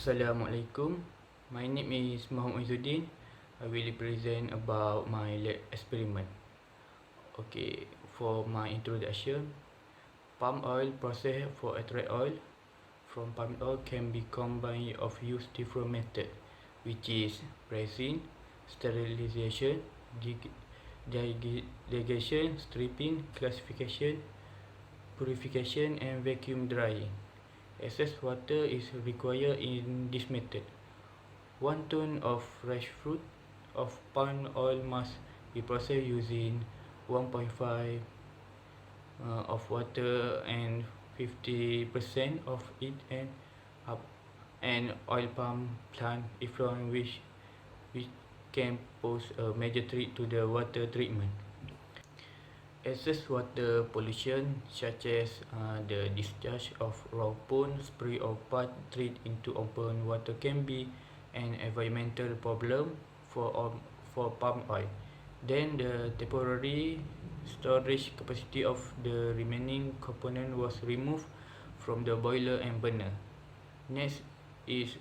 Assalamualaikum. My name is Muhammad Izzuddin. I will present about my lab experiment. Okay, for my introduction, palm oil process for extract oil from palm oil can be combined of use different method, which is pressing, sterilization, digestion, stripping, classification, purification, and vacuum drying. Excess water is required in this method. 1 ton of fresh fruit of palm oil must be processed using 1.5 of water and 50% of it and up and oil palm plant effluent which can pose a major threat to the water treatment. Excess water pollution such as the discharge of raw pond, spray or part treat into open water can be an environmental problem for palm oil. Then the temporary storage capacity of the remaining component was removed from the boiler and burner. Next is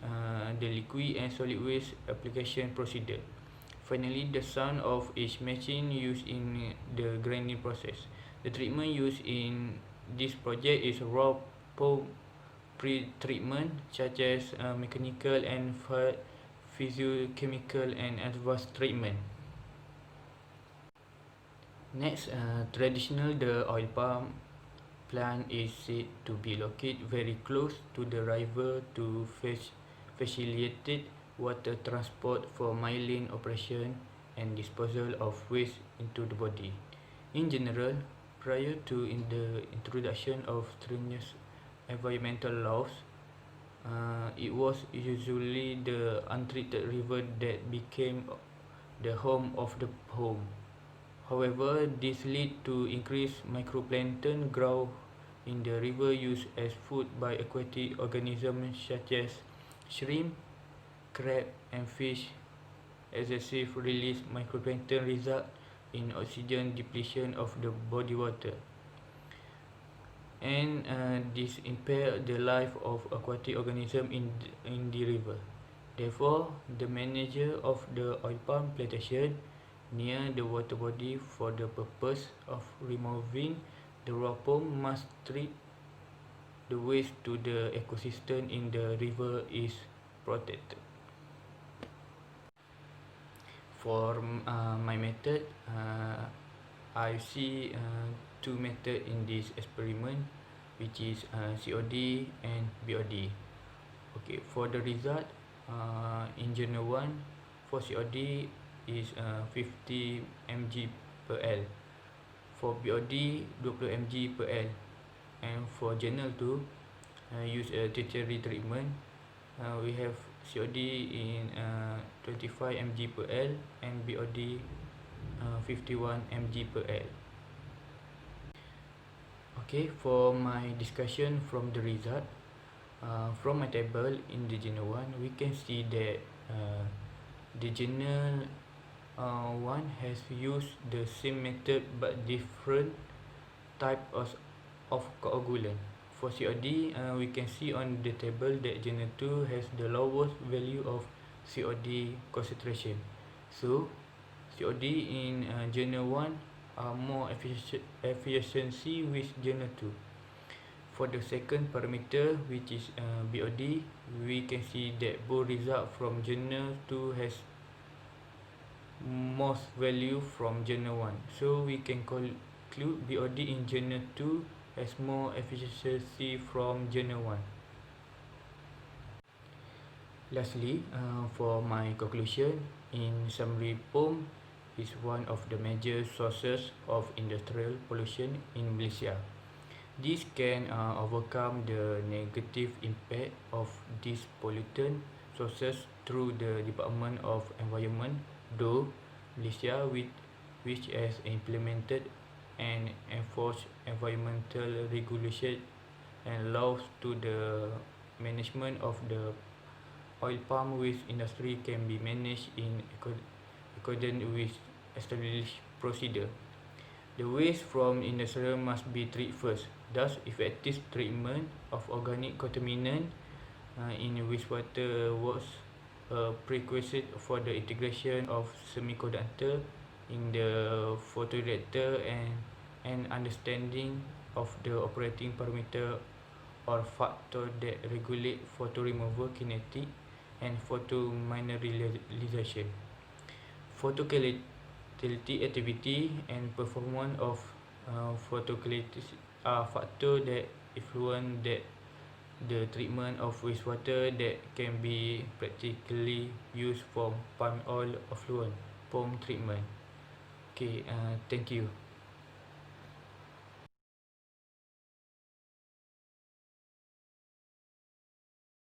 the liquid and solid waste application procedure. Finally, the sound of each machine used in the grinding process. The treatment used in this project is raw pulp pre-treatment such as mechanical and physiochemical and advanced treatment. Next, traditional the oil palm plant is said to be located very close to the river to facilitate water transport for milling operation and disposal of waste into the body. In general, prior to the introduction of stringent environmental laws, it was usually the untreated river that became the home of the home. However, this led to increased microplankton growth in the river used as food by aquatic organisms such as shrimp, crab and fish. Excessive release microplankton result in oxygen depletion of the body water, and this impair the life of aquatic organism in the river. Therefore, the manager of the oil palm plantation near the water body for the purpose of removing the raw pulp must treat the waste to the ecosystem in the river is protected. For my method, I see two methods in this experiment, which is COD and BOD. Okay, for the result, in journal 1 for COD is 50 mg per L, for BOD 20 mg per L, and for journal 2 use a tertiary treatment. We have COD in 25 mg per L and BOD 51 mg per L. Okay, for my discussion from the result, from my table in the journal 1, we can see that the journal 1 has used the same method but different type of coagulant. For COD, we can see on the table that journal 2 has the lowest value of COD concentration. So, COD in journal 1 are more efficiency with journal 2. For the second parameter, which is BOD, we can see that both result from journal 2 has most value from journal 1. So, we can conclude BOD in journal 2 has more efficiency from journal 1. Lastly, for my conclusion, in summary, palm is one of the major sources of industrial pollution in Malaysia. This can overcome the negative impact of these pollutant sources through the Department of Environment, though Malaysia which has implemented and enforced environmental regulation and laws to the management of the oil palm waste industry can be managed in accordance with established procedure. The waste from industry must be treated first. Thus, effective treatment of organic contaminant in wastewater was a prerequisite for the integration of semiconductor in the photoreactor and understanding of the operating parameter or factor that regulate photo removal kinetic and photomineralization, photocatalytic activity and performance of photocatalysis are factors that influence that the treatment of wastewater that can be practically used for palm oil effluent pump treatment. Okay, thank you.